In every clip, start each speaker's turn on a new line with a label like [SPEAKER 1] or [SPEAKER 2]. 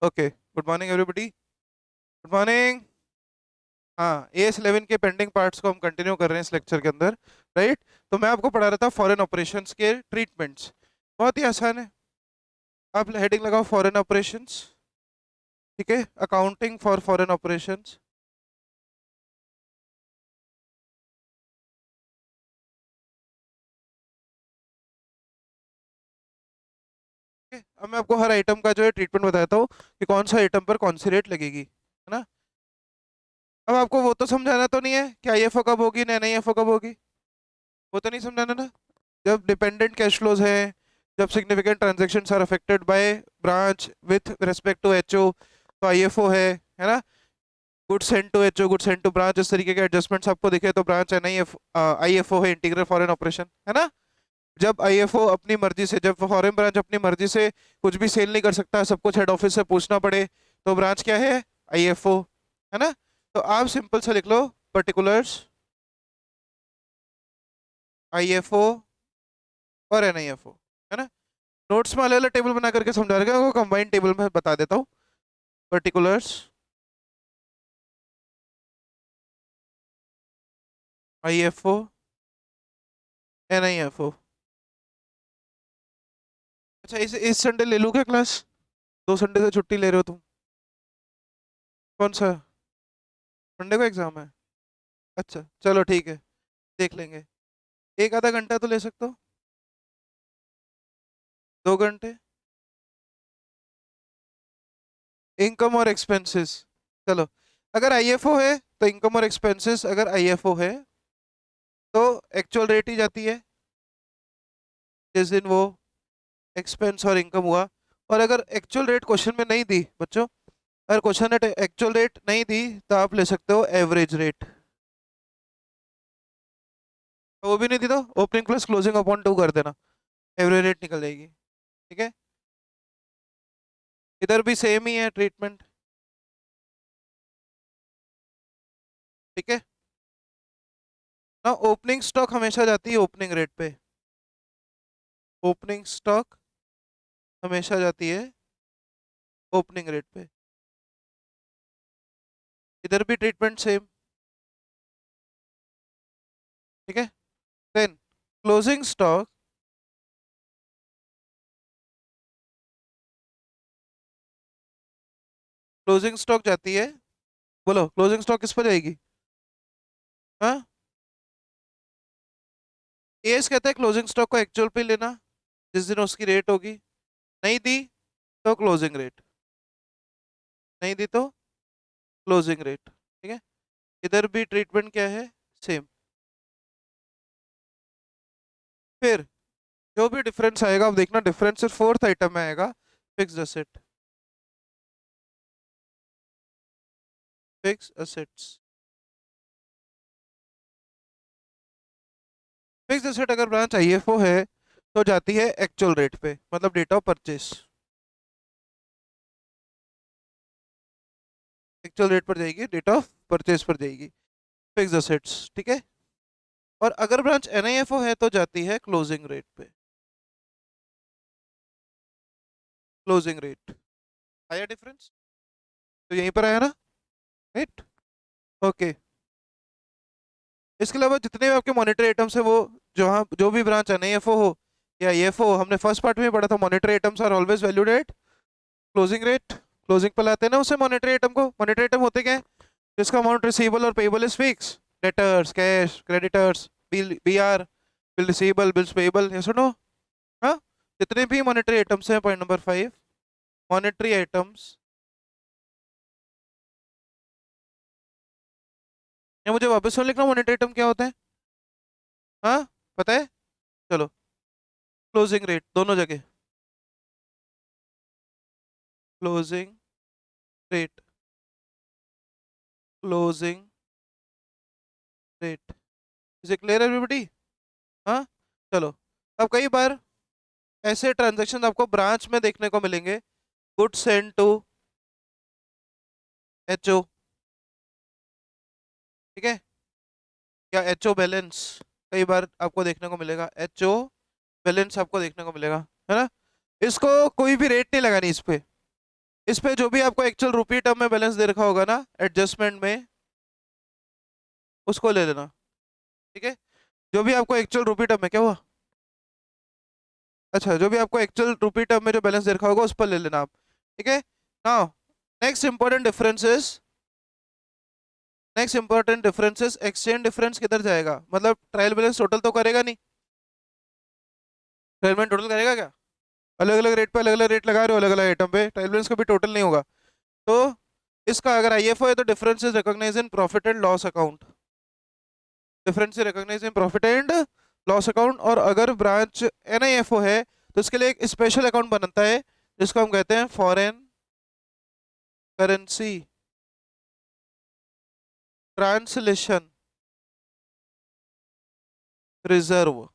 [SPEAKER 1] Okay, good morning everybody. Good morning. हाँ, AS11 के pending parts को हम कंटिन्यू कर रहे हैं इस लेक्चर के अंदर। राइट। तो मैं आपको पढ़ा रहा था फॉरेन ऑपरेशंस के ट्रीटमेंट्स। बहुत ही आसान है। आप हेडिंग लगाओ फॉरेन ऑपरेशंस। ठीक है, अकाउंटिंग फॉर फॉरेन ऑपरेशंस। ठीक है, अब मैं आपको हर आइटम का जो है ट्रीटमेंट बताता हूँ कि कौन सा आइटम पर कौन सी रेट लगेगी, है ना। अब आपको वो तो समझाना तो नहीं है कि IFO कब होगी ना NIFO कब होगी। वो तो नहीं समझाना ना। जब डिपेंडेंट कैश फ्लोज हैं, जब significant transactions are affected by branch with respect to HO, तो IFO है ना। Good send to HO, good send to branch, इस तरीके के एडजस्टमेंट्स आपको दिखे तो ब्रांच NIF IFO है, इंटीग्रल फॉरेन ऑपरेशन, है ना। जब IFO अपनी मर्जी से, जब फॉरेन ब्रांच अपनी मर्जी से कुछ भी सेल नहीं कर सकता, सब कुछ हेड ऑफिस से पूछना पड़े, तो ब्रांच क्या है, IFO, है ना। तो आप सिंपल से लिख लो पर्टिकुलर्स IFO और NIFO, है ना। नोट्स में अलग अलग टेबल बना करके समझा रखा वो कंबाइंड टेबल में बता देता हूँ। Particulars IFO NIFO। अच्छा, इस संडे ले लूँ क्या क्लास? 2 संडे से छुट्टी ले रहे हो तुम? कौन सा? मंडे को एग्जाम है? अच्छा चलो ठीक है, देख लेंगे। एक आधा घंटा तो ले सकते हो। 2 घंटे। इनकम और एक्सपेंसेस। चलो, अगर IFO है तो इनकम और एक्सपेंसेस, अगर IFO है तो एक्चुअल रेट ही जाती है जिस दिन वो एक्सपेंस और इनकम हुआ। और अगर एक्चुअल रेट क्वेश्चन में नहीं दी बच्चों, अगर क्वेश्चन ने एक्चुअल रेट नहीं दी तो आप ले सकते हो एवरेज रेट। वो भी नहीं दी तो ओपनिंग प्लस क्लोजिंग अपॉन 2 कर देना, एवरेज रेट निकल जाएगी। ठीक है, इधर भी सेम ही है ट्रीटमेंट। ठीक है ना, ओपनिंग स्टॉक हमेशा जाती है ओपनिंग रेट पे। ओपनिंग स्टॉक हमेशा जाती है ओपनिंग रेट पे। इधर भी ट्रीटमेंट सेम। ठीक है, then closing stock. Closing stock जाती है, बोलो क्लोजिंग स्टॉक किस पर जाएगी? हाँ, एस कहता है क्लोजिंग स्टॉक को एक्चुअल पे लेना जिस दिन उसकी रेट होगी। नहीं दी तो क्लोजिंग रेट, नहीं दी तो क्लोजिंग रेट। ठीक है, इधर भी ट्रीटमेंट क्या है, सेम। फिर जो भी डिफरेंस आएगा, अब देखना डिफरेंस सिर्फ फोर्थ आइटम में आएगा, fix asset. Fix assets. Fix asset अगर ब्रांच IFO है तो जाती है एक्चुअल रेट पे, मतलब date of purchase. Actual rate पर जाएगी, डेट ऑफ परचेस पर जाएगी फिक्स असेट्स। ठीक है, और अगर ब्रांच NIFO है तो जाती है क्लोजिंग रेट पे। क्लोजिंग रेट आया डिफरेंस? तो यहीं पर आया ना, राइट। ओके, इसके अलावा जितने भी आपके मॉनेटरी आइटम्स है वो, जो भी ब्रांच NIFO हो या EFO हो, हमने फर्स्ट पार्ट में ही पढ़ा था, monetary items are always valued at closing rate. Closing पर लाते हैं ना उसे मॉनेटरी आइटम को। मॉनेटरी आइटम होते क्या है? जिसका अमाउंट रिसीवेबल और payable is fix, debtors, cash, creditors, BR, bill receivable, bills payable, ये सुनो। हाँ, जितने भी मॉनेटरी आइटम्स हैं, पॉइंट नंबर 5, मॉनेटरी आइटम्स। या मुझे वापस सुन लिखना मॉनेटरी आइटम क्या होता है? हाँ, पता है? चलो, क्लोजिंग रेट दोनों जगह, closing rate, closing rate. Is it clear everybody? हाँ, चलो। अब कई बार ऐसे ट्रांजैक्शन आपको ब्रांच में देखने को मिलेंगे, गुड सेंड टू HO। ठीक है, या HO बैलेंस, कई बार आपको देखने को मिलेगा HO बैलेंस आपको देखने को मिलेगा, है ना। इसको कोई भी रेट नहीं लगानी इस पे, इस पे जो भी आपको एक्चुअल रुपी टर्म में बैलेंस दे रखा होगा ना एडजस्टमेंट में, उसको ले लेना। ठीक है, जो भी आपको एक्चुअल रुपी टर्म में, क्या हुआ? अच्छा, जो भी आपको एक्चुअल रुपी टर्म में जो बैलेंस दे रखा होगा उस पर ले लेना आप। ठीक है। Now next important differences, exchange difference किधर जाएगा? मतलब ट्रायल बैलेंस टोटल तो करेगा नहीं, ट्रायल बैलेंस टोटल करेगा क्या? अलग अलग रेट पे अलग अलग रेट लगा रहे हो अलग अलग आइटम पे, ट्रायल बैलेंस कभी टोटल नहीं होगा। तो इसका अगर आईएफओ है तो difference is recognise in profit and loss account, difference recognise in profit and loss account. और अगर ब्रांच एनआईएफओ है तो इसके लिए एक स्पेशल अकाउंट बनता है जिसको हम कहते हैं foreign currency translation reserve,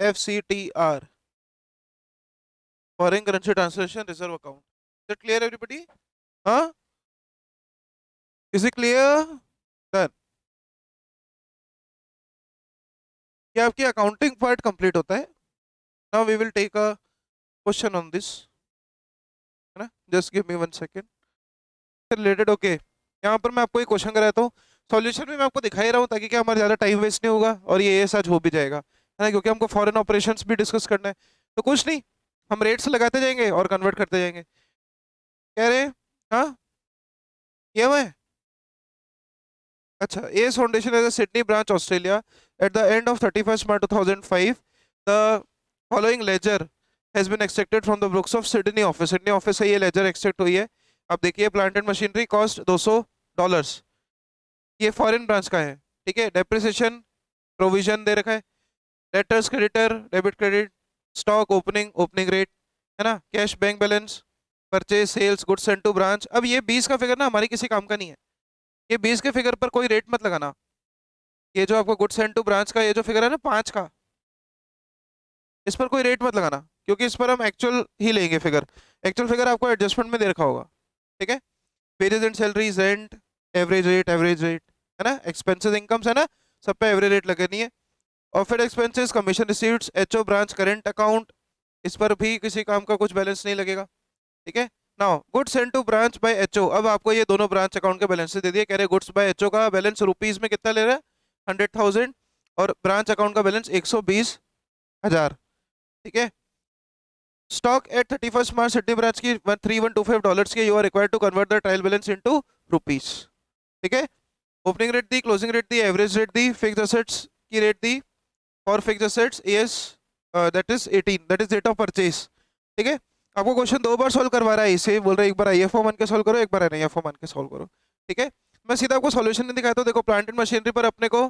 [SPEAKER 1] FCTR, foreign currency translation reserve account. Is it clear everybody? हाँ, इज इट क्लियर? डन। ये आपकी अकाउंटिंग पार्ट कंप्लीट होता है। Now we will take a question on this, है ना? Just give me 1 second. Related okay, यहाँ पर मैं आपको एक क्वेश्चन कराता हूँ, सॉल्यूशन भी मैं आपको दिखा ही रहा हूँ ताकि क्या हमारा ज़्यादा टाइम वेस्ट नहीं होगा और ये सच हो भी जाएगा, है ना? क्योंकि हमको फॉरेन ऑपरेशंस भी डिस्कस करना है। तो कुछ नहीं, हम रेट्स लगाते जाएंगे और कन्वर्ट करते जाएंगे। कह रहे हैं हाँ, ये हुआ है। अच्छा, S foundation as a Sydney branch Australia at the end of 31 March 2005 the following ledger has been extracted from the books of Sydney office. Sydney office से ये लेजर एक्सट्रैक्ट हुई है। अब देखिए, प्लांट एंड मशीनरी कॉस्ट $200, ये foreign branch का है। ठीक है, डेप्रिसिएशन प्रोविजन दे रखा है, debtors creditor debit credit, stock opening opening rate, है ना, cash bank balance, purchase sales goods sent to branch. अब ये 20 का फिगर ना हमारी किसी काम का नहीं है, ये 20 के फिगर पर कोई रेट मत लगाना। ये जो आपको गुड्स सेंट टू ब्रांच का ये जो फिगर है ना 5 का, इस पर कोई रेट मत लगाना क्योंकि इस पर हम एक्चुअल ही लेंगे फिगर। एक्चुअल फिगर आपको एडजस्टमेंट में दे रखा होगा। ठीक है, wages and salaries, rent, average rate, है ना, एक्सपेंसेस इनकम्स, है ना, सब पे एवरेज रेट लगनी है। Office expenses, commission receiveds, HO branch current account, इस पर भी किसी काम का कुछ बैलेंस नहीं लगेगा। ठीक है। Now goods sent to branch by HO, अब आपको ये दोनों ब्रांच अकाउंट के बैलेंस दे दिए। कह रहे गुड्स बाय एचओ का बैलेंस रुपीज में कितना ले रहा है? 100,000, और ब्रांच अकाउंट का बैलेंस 120,000। ठीक है। Stock at 31 March Sydney branch की $3125 की, you are required to convert the trial balance into rupees. ठीक है, ओपनिंग रेट दी, क्लोजिंग रेट दी, एवरेज रेट दी, फिक्स्ड असेट्स की रेट दी। For fixed assets yes, that is 18, that is date of purchase. ठीक है, आपको क्वेश्चन 2 बार सॉल्व करवा रहा है, इसे बोल रहा है एक बार आईएफओ मान के सॉल्व करो, एक बार एनआईएफओ मान के सॉल्व करो। ठीक है, मैं सीधा आपको सॉल्यूशन नहीं दिखाता हूं। देखो, प्लांट एंड मशीनरी पर अपने को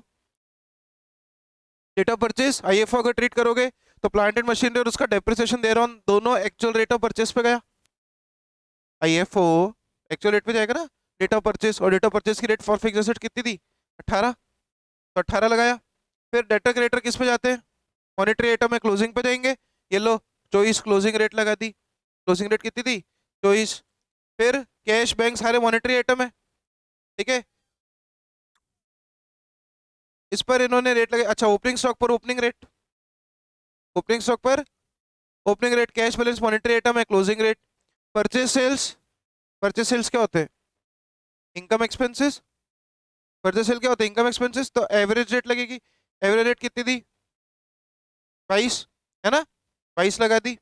[SPEAKER 1] रेट ऑफ परचेज आईएफओ अगर ट्रीट करोगे तो प्लांट एंड मशीनरी और उसका डेप्रिसिएशन दे रहा हूं, दोनों एक्चुअल रेट ऑफ परचेज पे गया। आईएफओ एक्चुअल रेट पे जाएगा ना, डेट ऑफ परचेज, और डेट ऑफ परचेज की रेट फॉर फिक्स्ड एसेट कितनी थी? 18, तो 18 लगाया। फिर डेटर क्रेडिटर किस पे जाते हैं? मॉनेटरी आइटम में क्लोजिंग पे जाएंगे। ये लो, चॉइस क्लोजिंग रेट लगा दी, क्लोजिंग रेट कितनी थी? चॉइस। फिर कैश बैंक सारे मॉनेटरी आइटम है। ठीक है, इस पर इन्होंने रेट लगे। अच्छा, ओपनिंग स्टॉक पर ओपनिंग रेट, ओपनिंग स्टॉक पर opening rate, cash balance monetary item है, closing rate. Purchase sales, purchase sales क्या होते हैं? Income expenses. परचेज सेल क्या होते हैं? Income expenses. तो एवरेज रेट लगेगी, एवरेज रेट कितनी थी? 22, है ना, 22 लगा दी।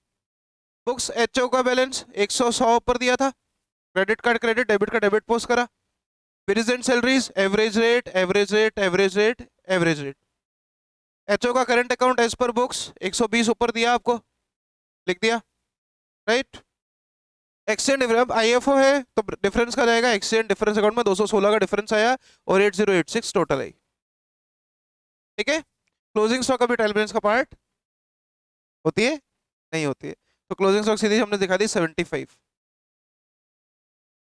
[SPEAKER 1] बुक्स एचओ का बैलेंस 100 ऊपर दिया था, क्रेडिट कार्ड क्रेडिट, डेबिट का डेबिट पोस्ट करा। Bills and salaries, average rate average rate average rate average rate. HO का करंट अकाउंट एज पर बुक्स 120 ऊपर दिया आपको, लिख दिया, राइट। एक्सचेंज अब आईएफओ है तो डिफरेंस का जाएगा एक्सचेंज डिफरेंस अकाउंट में, 216 का डिफरेंस आया और 8086 टोटल आई। ठीक है, क्लोजिंग स्टॉक अभी ट्रायल बैलेंस का पार्ट होती है, नहीं होती है, तो क्लोजिंग स्टॉक सीधी हमने दिखा दी 75।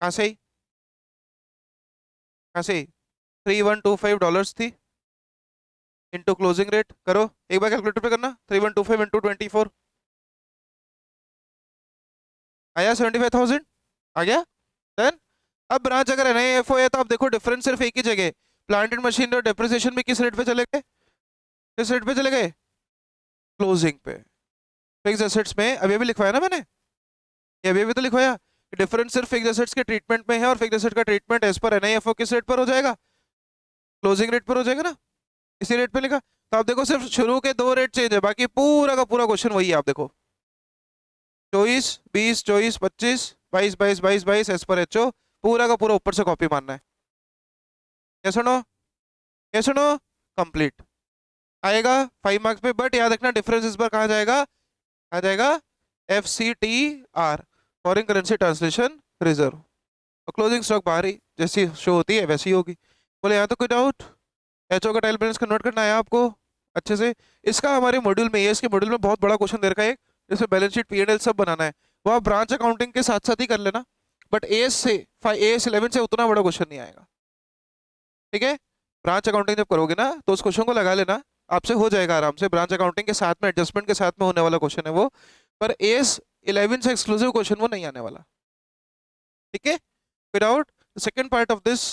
[SPEAKER 1] कहाँ से आई? कहाँ से? $3125 थी, इंटू क्लोजिंग रेट करो, एक बार कैलकुलेटर पे करना, 3125 इंटू 24 आया 75,000, आ गया। देन अब ब्रांच अगर एनआईएफओ है तो आप देखो डिफरेंस सिर्फ एक ही जगह, प्लांट एंड मशीनरी और डेप्रिसिएशन भी किस रेट पे चले गए? किस रेट पे चले गए? क्लोजिंग पे। फिक्स एसेट्स में अभी अभी लिखवाया ना मैंने, ये अभी अभी तो लिखवाया। डिफरेंस सिर्फ फिक्स्ड एसेट्स के ट्रीटमेंट में है, और फिक्स्ड एसेट का ट्रीटमेंट एज पर एनआईएफओ किस रेट पर हो जाएगा, क्लोजिंग रेट पर हो जाएगा ना, इसी रेट पे लिखा। तो आप देखो सिर्फ शुरू के दो रेट चेंज है, बाकी पूरा का पूरा क्वेश्चन वही है। आप देखो 24 20 24 25 22 22 एज पर एचओ, पूरा का पूरा ऊपर से कॉपी मारना है। ये सुनो, ये सुनो, कंप्लीट आएगा 5 मार्क्स पे। बट याद रखना डिफरेंस इस बार कहाँ जाएगा, आ जाएगा FCTR, foreign currency translation reserve, और क्लोजिंग स्टॉक बाहर ही जैसी शो होती है वैसी होगी। बोले यहाँ तो कोई डाउट, एचओ का ट्रायल बैलेंस कन्वर्ट करना है आपको अच्छे से। इसका हमारे मॉड्यूल में, ये इसके मॉड्यूल में बहुत बड़ा क्वेश्चन दे रखा है, जिसमें बैलेंस शीट P&L सब बनाना है, वो आप ब्रांच अकाउंटिंग के साथ साथ ही कर लेना। बट AS11 से उतना बड़ा क्वेश्चन नहीं आएगा, ठीक है। ब्रांच अकाउंटिंग जब करोगे ना तो उस क्वेश्चन को लगा लेना, आपसे हो जाएगा आराम से। ब्रांच अकाउंटिंग के साथ में, एडजस्टमेंट के साथ में होने वाला क्वेश्चन है वो, पर AS11 से एक्सक्लूसिव क्वेश्चन वो नहीं आने वाला, ठीक है। Without second part of this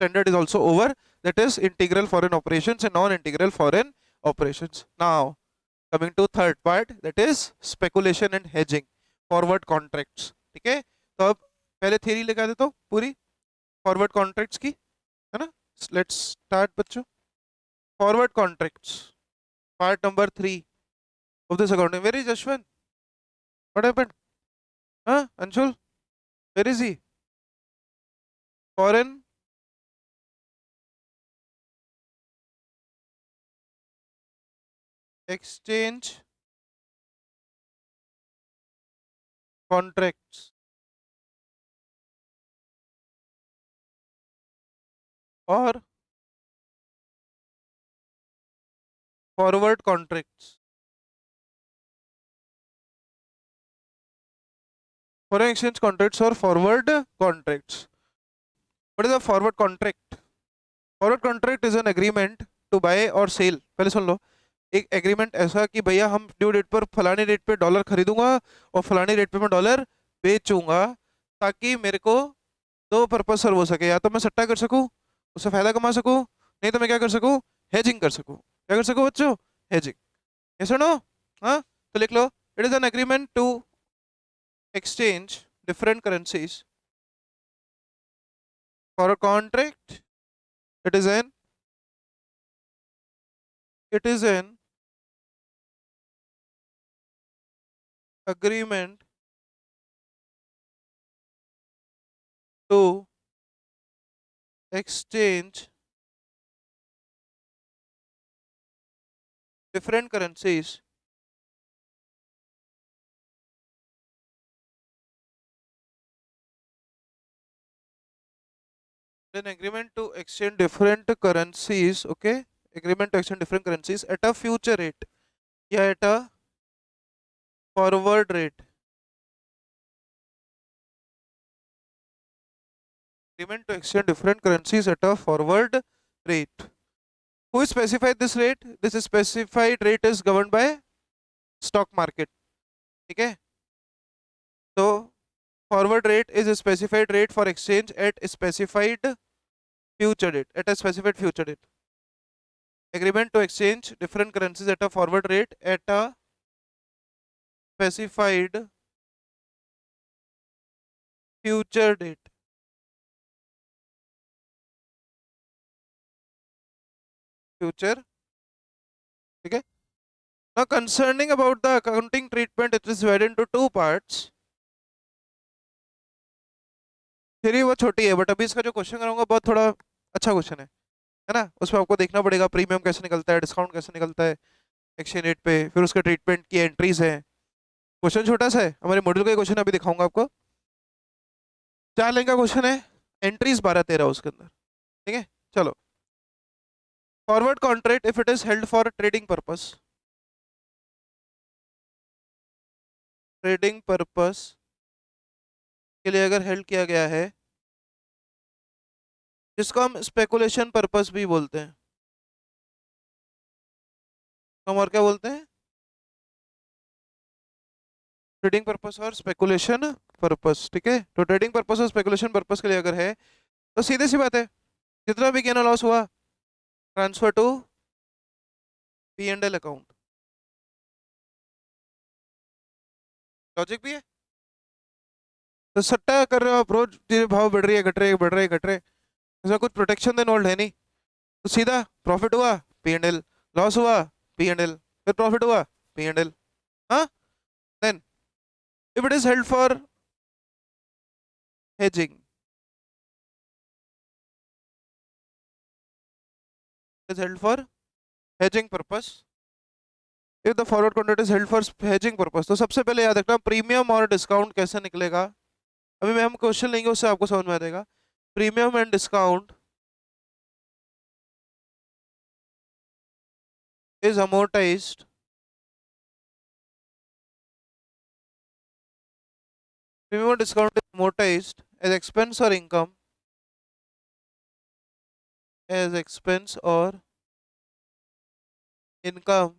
[SPEAKER 1] standard is also over, that is integral foreign operations and non-integral foreign operations. Now coming to third part, that is speculation and hedging, forward contracts, ठीक है। तो अब पहले थ्योरी लगा देता हूँ पूरी forward contracts की, है ना। लेट्स स्टार्ट बच्चों। Forward contracts, part number 3 of this accounting. Where is Ashwin, what happened, हाँ Anshul, where is he, foreign exchange contracts और forward contracts, foreign exchange contracts और forward contracts. What is a forward contract? Forward contract is an agreement to buy or sell. पहले सुन लो, एक agreement ऐसा कि भैया हम ड्यू डेट पर फलानी रेट पे डॉलर खरीदूंगा और फलानी रेट पे मैं डॉलर बेचूंगा, ताकि मेरे को दो पर्पज सर्व हो सके। या तो मैं सट्टा कर सकूं, उससे फायदा कमा सकूं, नहीं तो मैं क्या कर सकूं, हेजिंग कर सकूं। क्या कर सकूं बच्चों, हेजिंग। ये सुनो, हाँ तो लिख लो, it is an agreement to exchange different currencies for a contract, it is an it is an agreement to exchange different currencies an agreement to exchange different currencies, okay, agreement to exchange different currencies at a future rate या at a forward rate, agreement to exchange different currencies at a forward rate. Who specified this rate? This specified rate is governed by stock market, ठीक है। तो forward rate is a specified rate for exchange at a specified future date, at a specified future date. Agreement to exchange different currencies at a forward rate at a specified future date, future, ठीक है। Now concerning about the accounting treatment, it is divided into two parts. Theory वो छोटी है, but अभी इसका जो question कराऊंगा बहुत थोड़ा अच्छा क्वेश्चन है ना। उसमें आपको देखना पड़ेगा प्रीमियम कैसे निकलता है, डिस्काउंट कैसे निकलता है एक्सचेंज रेट पे, फिर उसके ट्रीटमेंट की एंट्रीज है। क्वेश्चन छोटा सा है, हमारे मॉड्यूल का क्वेश्चन अभी दिखाऊंगा आपको। 4 लाइन का क्वेश्चन है, एंट्रीज 12-13 उसके अंदर, ठीक है। चलो, forward contract if it is held for trading purpose, trading purpose के लिए अगर हेल्ड किया गया है, जिसको हम स्पेकुलेशन पर्पस भी बोलते हैं, हम और क्या बोलते हैं, ट्रेडिंग पर्पस और स्पेकुलेशन पर्पस, ठीक है। तो ट्रेडिंग पर्पस और स्पेकुलेशन पर्पस के लिए अगर है, तो सीधी सी बात है, जितना भी गेन और लॉस हुआ transfer to P&L account. Logic भी है, तो सट्टा कर रहे हो आप, रोज चीजें भाव बढ़ रही है, घट रहे हैं, बढ़ रहे हैं, घट रहे हैं, इसमें कुछ प्रोटेक्शन तो इन्वॉल्व है नहीं। तो सीधा प्रॉफिट हुआ P&L, लॉस हुआ P&L, फिर प्रॉफिट हुआ P&L। हाँ, then if it is held for hedging, is held for hedging purpose, if the forward contract is held for hedging purpose, तो सबसे पहले याद रखना प्रीमियम और डिस्काउंट कैसे निकलेगा। अभी मैं हम क्वेश्चन लेंगे, उससे आपको समझ में आ जाएगा। Premium and discount is amortized, premium or discount is amortized as expense or income, as expense or income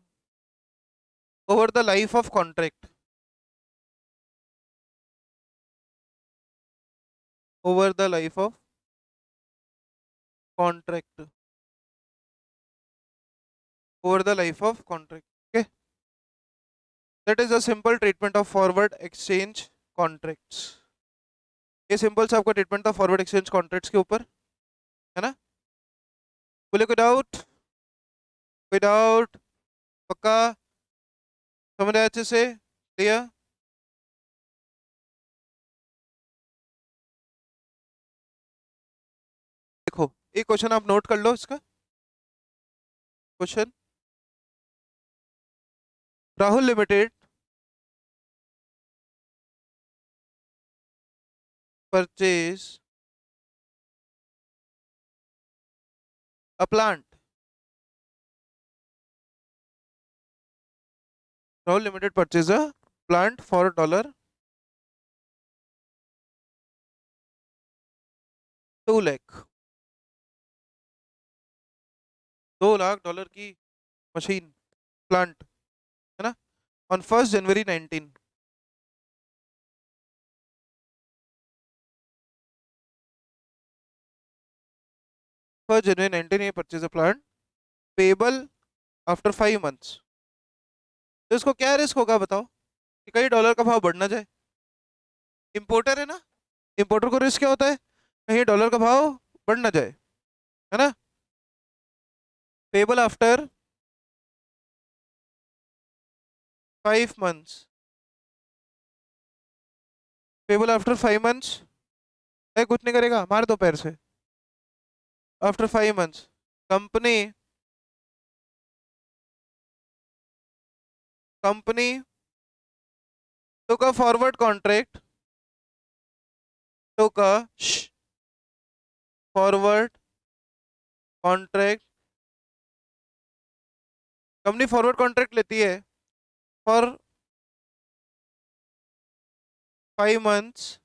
[SPEAKER 1] over the life of contract, over the life of contract, over the life of contract। Okay, that is a simple treatment of forward exchange contracts। ये simple सा आपका treatment था forward exchange contracts के ऊपर, है ना। बोले कोई डाउट, कोई डाउट, पक्का समझ आया अच्छे से, क्लियर। देखो एक क्वेश्चन आप नोट कर लो इसका question. Rahul limited purchase a plant, Rahul limited purchase a plant for $2 lakh, $2 lakh की मशीन, प्लांट, है ना, ऑन 1 जनवरी 19। 1 जनवरी 19 ये purchase a plant, payable after 5 months. तो इसको क्या रिस्क होगा बताओ कि कहीं डॉलर का भाव बढ़ ना जाए। इंपोर्टर है ना, इंपोर्टर को रिस्क क्या होता है, कहीं डॉलर का भाव बढ़ ना जाए, है ना। Payable after 5 months, payable after 5 months, कुछ नहीं करेगा, मार दो पैर से। After 5 months company, company took a forward contract, took a forward contract, company forward contract लेती है फॉर 5 मंथ्स।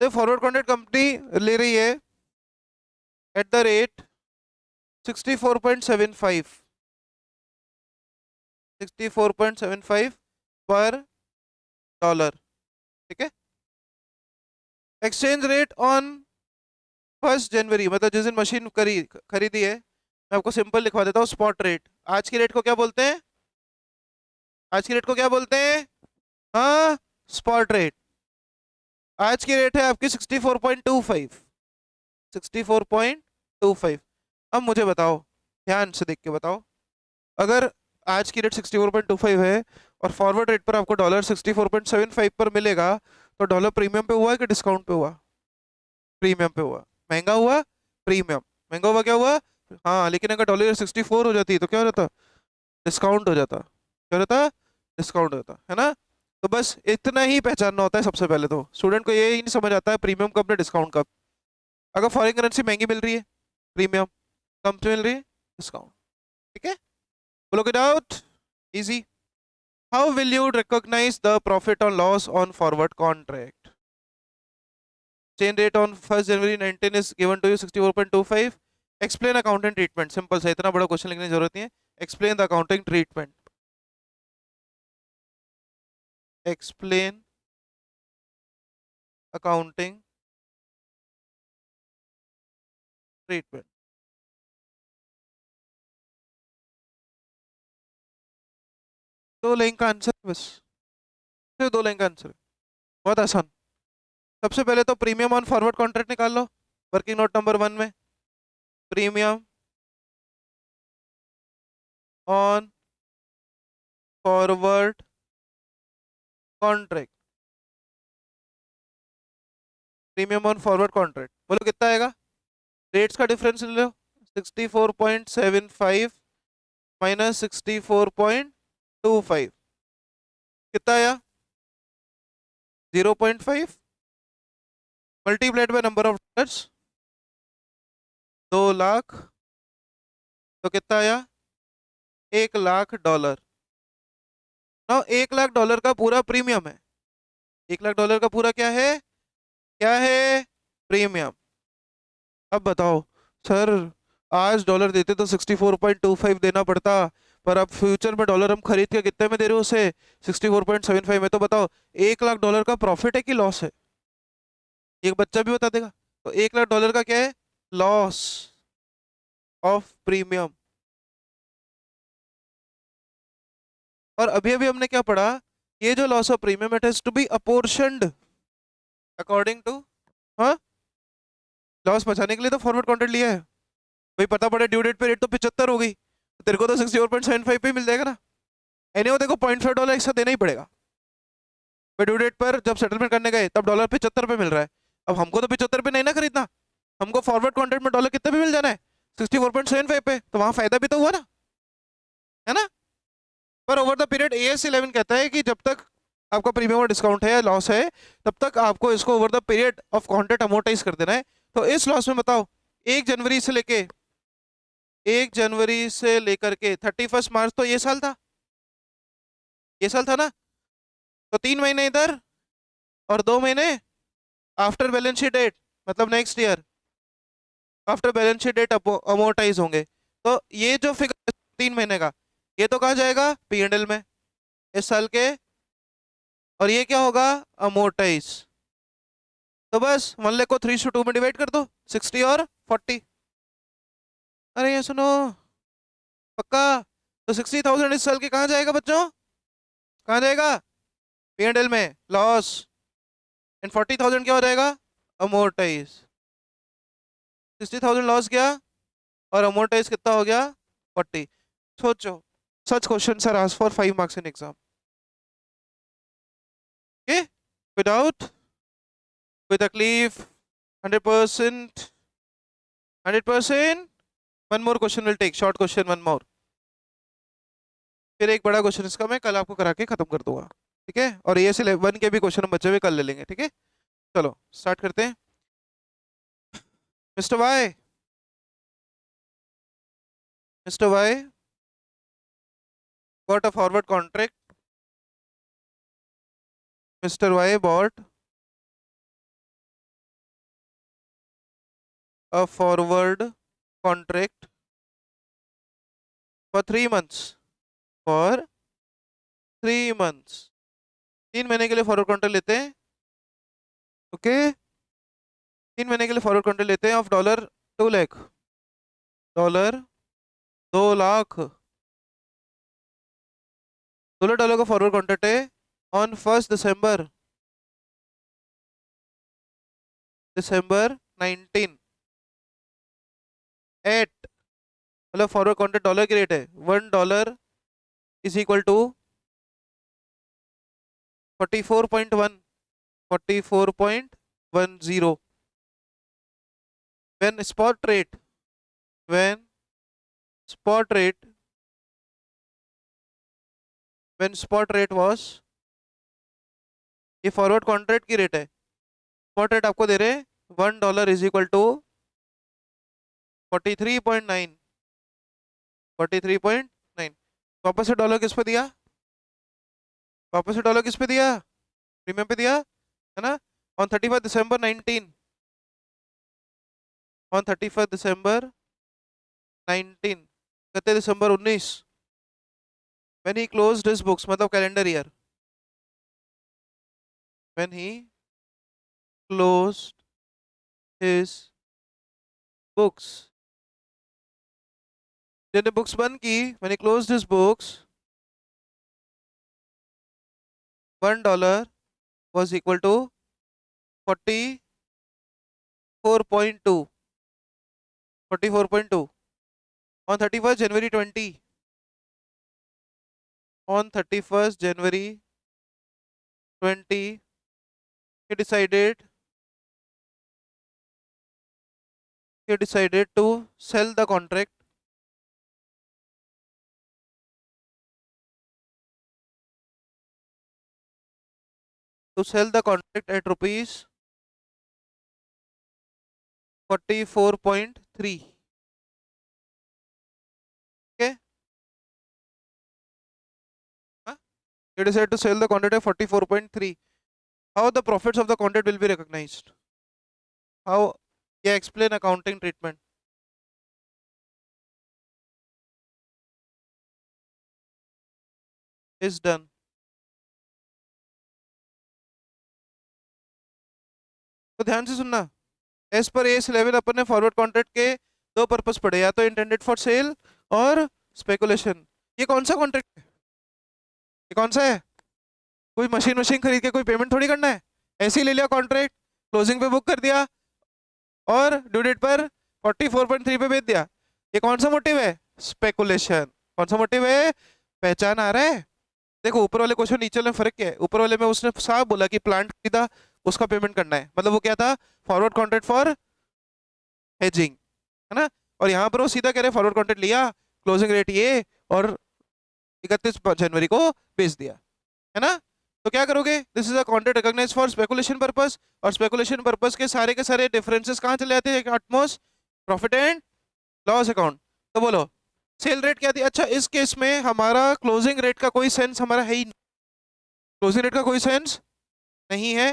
[SPEAKER 1] तो फॉरवर्ड कॉन्ट्रैक्ट कंपनी ले रही है एट द रेट 64.75, 64.75 पर डॉलर, ठीक है। एक्सचेंज रेट ऑन 1 जनवरी, मतलब जिस दिन मशीन खरीदी है, मैं आपको सिंपल लिखवा देता हूँ, स्पॉट रेट। आज की रेट को क्या बोलते हैं, आज की रेट को क्या बोलते हैं, हाँ, स्पॉट रेट। आज की रेट है आपकी 64.25, 64.25। अब मुझे बताओ, ध्यान से देख के बताओ, अगर आज की रेट 64.25 है और फॉरवर्ड रेट पर आपको डॉलर 64.75 पर मिलेगा, तो डॉलर प्रीमियम पे हुआ कि डिस्काउंट पे हुआ, प्रीमियम पे हुआ, महंगा हुआ, प्रीमियम, महंगा हुआ, क्या हुआ, हाँ। लेकिन अगर डॉलर 64 हो जाती तो क्या हो जाता, डिस्काउंट हो जाता, क्या हो जाता, डिस्काउंट हो जाता, है ना। तो बस इतना ही पहचानना होता है सबसे पहले, तो स्टूडेंट को ये ही नहीं समझ आता है प्रीमियम कब ने डिस्काउंट कब। अगर फॉरेन करेंसी महंगी मिल रही है प्रीमियम, कम से मिल रही है डिस्काउंट, ठीक है। बोलो get out, easy. How will you recognise the profit और loss on forward contract. Chain rate on 1 January 19 is given to you 64.25। Explain accounting treatment, simple सा, इतना बड़ा क्वेश्चन लिखने की जरूरत नहीं है। Explain the accounting treatment, explain accounting treatment. तो लिंक का आंसर बस, सिर्फ 2 लाइन का आंसर है, बहुत आसान। सबसे पहले तो प्रीमियम ऑन फॉरवर्ड कॉन्ट्रैक्ट निकाल लो, वर्किंग नोट नंबर 1 में। Premium on forward contract, premium on forward contract, बोलो कितना आएगा? रेट्स का डिफरेंस ले लो, 64.75 माइनस 64.25, कितना आया? 0.5 multiplied by number of dollars, 2 lakh, तो कितना आया? $1,00,000। ना $1,00,000 का पूरा प्रीमियम है, $1,00,000 का पूरा क्या है? क्या है? प्रीमियम। अब बताओ सर, आज डॉलर देते तो 64.25 देना पड़ता, पर अब फ्यूचर में डॉलर हम खरीद के कितने में दे रहे हो उसे? 64.75 में। तो बताओ $1,00,000 का प्रॉफिट है कि लॉस है? एक बच्चा भी बता देगा। तो $1,00,000 का क्या है? Loss of premium. और अभी अभी हमने क्या पढ़ा? ये जो loss of premium, it has to be apportioned according to, हाँ, लॉस बचाने के लिए तो फॉरवर्ड कॉन्ट्रैक्ट लिया है भाई। पता पड़े ड्यू डेट पे रेट तो 75 हो गई, तो तेरे को तो 64.75 पे ही मिल जाएगा ना। एनी वो देखो $0.5 एक्स्ट्रा देना ही पड़ेगा भाई। ड्यू डेट पर जब सेटलमेंट करने गए तब डॉलर 75 पे मिल रहा है, अब हमको तो 75 पे नहीं ना खरीदना, हमको फॉरवर्ड कॉन्ट्रैक्ट में डॉलर कितने पे मिल जाना है? 64.75 पे, तो वहां फायदा भी तो हुआ ना, है ना। पर ओवर द पीरियड AS11 कहता है कि जब तक आपका प्रीमियम और डिस्काउंट है या लॉस है, तब तक आपको इसको over the period of contract amortise कर देना है। तो इस लॉस में बताओ, 1 जनवरी से लेके 31 मार्च, तो ये साल था, ये साल था ना। तो 3 महीने इधर और 2 महीने आफ्टर बैलेंस शीट डेट, मतलब next year after balance sheet date amortise होंगे। तो ये जो फिगर 3 महीने का, ये तो कहाँ जाएगा? P&L में इस साल के, और ये क्या होगा? अमोर्टाइज। तो बस 1 लाख को 3/2 में डिवाइड कर दो, 60 और 40। अरे ये सुनो, पक्का? तो 60,000 इस साल के कहाँ जाएगा बच्चों? कहाँ जाएगा? P&L में लॉस। एंड 40,000 क्या हो जाएगा? अमोर्टाइज। 60,000 लॉस गया और अमोर्टाइज कितना हो गया? 40। सोचो, such question are asked for 5 marks in exam. Okay, without, with तकलीफ, 100%, 100%। One more question will take, short question one more, फिर एक बड़ा क्वेश्चन इसका मैं कल आपको करा के खत्म कर दूंगा, ठीक है। और AS11 के भी क्वेश्चन हम बचे हुए कल ले लेंगे, ठीक है। चलो स्टार्ट करते हैं। Mister Y, mister Y got a forward contract. Mr. Y bought a forward contract for 3 months. For 3 months, 3 महीने के लिए फॉरवर्ड कॉन्ट्रैक्ट लेते हैं, ओके। 3 महीने के लिए फॉरवर्ड कॉन्ट्रैक्ट लेते हैं ऑफ $2 लाख, डॉलर 2 लाख, $2 का फॉरवर्ड कॉन्ट्रैक्ट है ऑन 1 दिसंबर, December 19 एट, मतलब फॉरवर्ड कॉन्ट्रैक्ट डॉलर की रेट है, $1 is equal to 44.1, 44.10। when spot rate when spot rate when spot rate was, ये फॉरवर्ड कॉन्ट्रैक्ट की रेट है, स्पॉट रेट आपको दे रहे हैं $1 इज इक्वल टू 43.9, 43.9। वापस से डॉलर किस पे दिया? वापस से डॉलर किस पे दिया? प्रीमियम पे दिया, है ना। On 31 December 19, on 31 December 19, 31 December 19, when he closed his books, मतलब calendar year, when he closed his books, जिन्होंने बुक्स बंद की, when he closed his books $1 was equal to 44.2 44.2 on 31st January 20 on 31st January 20 he decided to sell the contract at rupees 44.3. Okay, huh? He decided to sell the contract at 44.3. How the profits of the contract will be recognized? How? Yeah, explain accounting treatment. Is done. तो ध्यान से सुनना। As per AS11 अपन ने forward contract के दो purpose पढ़े, या तो इंटेंडेड फॉर सेल और स्पेकुलेशन। ये कौन सा कॉन्ट्रैक्ट है? ये कौन सा है? कोई मशीन खरीद के कोई पेमेंट थोड़ी करना है, ऐसे ही ले लिया कॉन्ट्रैक्ट, क्लोजिंग पे बुक कर दिया और ड्यू डेट पर 44.3 पे बेच दिया। ये कौन सा मोटिव है? स्पेकुलेशन। कौन सा मोटिव है? पहचान आ रहा है? देखो ऊपर वाले क्वेश्चन नीचे वाले में फर्क क्या है? ऊपर वाले में उसने साफ बोला कि प्लांट खरीदा, उसका पेमेंट करना है, मतलब वो क्या था? फॉरवर्ड कॉन्ट्रैक्ट फॉर हेजिंग, है ना। और यहाँ पर वो सीधा कह रहे फॉरवर्ड कॉन्ट्रैक्ट लिया, क्लोजिंग रेट ये, और 31 जनवरी को बेच दिया, है ना। तो क्या करोगे? This is a contract recognised for speculation purpose, और स्पेकुलेशन पर्पस के सारे डिफरेंसेस कहाँ चले जाते हैं? Utmost profit and loss account. तो बोलो सेल रेट क्या थी? अच्छा इस केस में हमारा क्लोजिंग रेट का कोई सेंस हमारा है ही नहीं, क्लोजिंग रेट का कोई सेंस नहीं है,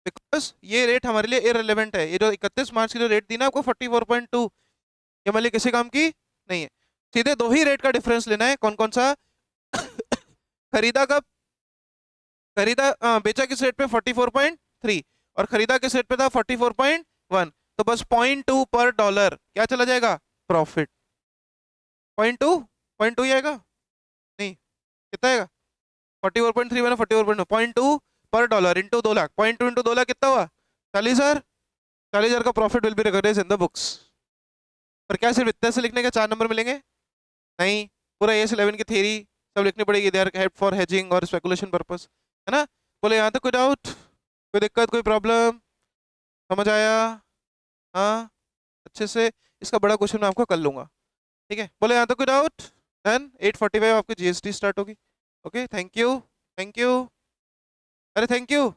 [SPEAKER 1] बिकॉज ये रेट हमारे लिए इररिलेवेंट है। ये जो 31 मार्च की जो रेट दी ना आपको 44.2, ये हमारे लिए किसी काम की नहीं है। सीधे दो ही रेट का डिफरेंस लेना है, कौन कौन सा? खरीदा कब? बेचा किस रेट पे? 44.3, और खरीदा किस रेट पे था? 44.1। तो बस 0.2 पर डॉलर क्या चला जाएगा? प्रॉफिट। 0.2 ही आएगा, नहीं कितना आएगा? 44.3 बना 44.2 पर dollar into 2 lakh, 0.2 into 2 lakh कितना हुआ? 40,000। 40,000 का profit will be recognised in the books. पर क्या सिर्फ इतने से लिखने के 4 नंबर मिलेंगे? नहीं, पूरा AS11 की थ्योरी सब लिखनी पड़ेगी। They are help for hedging और स्पेकुलेशन पर्पस, है ना। बोले यहाँ तक कोई डाउट, कोई दिक्कत, कोई प्रॉब्लम? समझ आया? हाँ, अच्छे से। इसका बड़ा क्वेश्चन मैं आपको कर लूंगा, ठीक है। बोले यहाँ तक कोई डाउट? डन। 8:45 आपकी GST स्टार्ट होगी। Okay, thank you, thank you, अरे थैंक यू।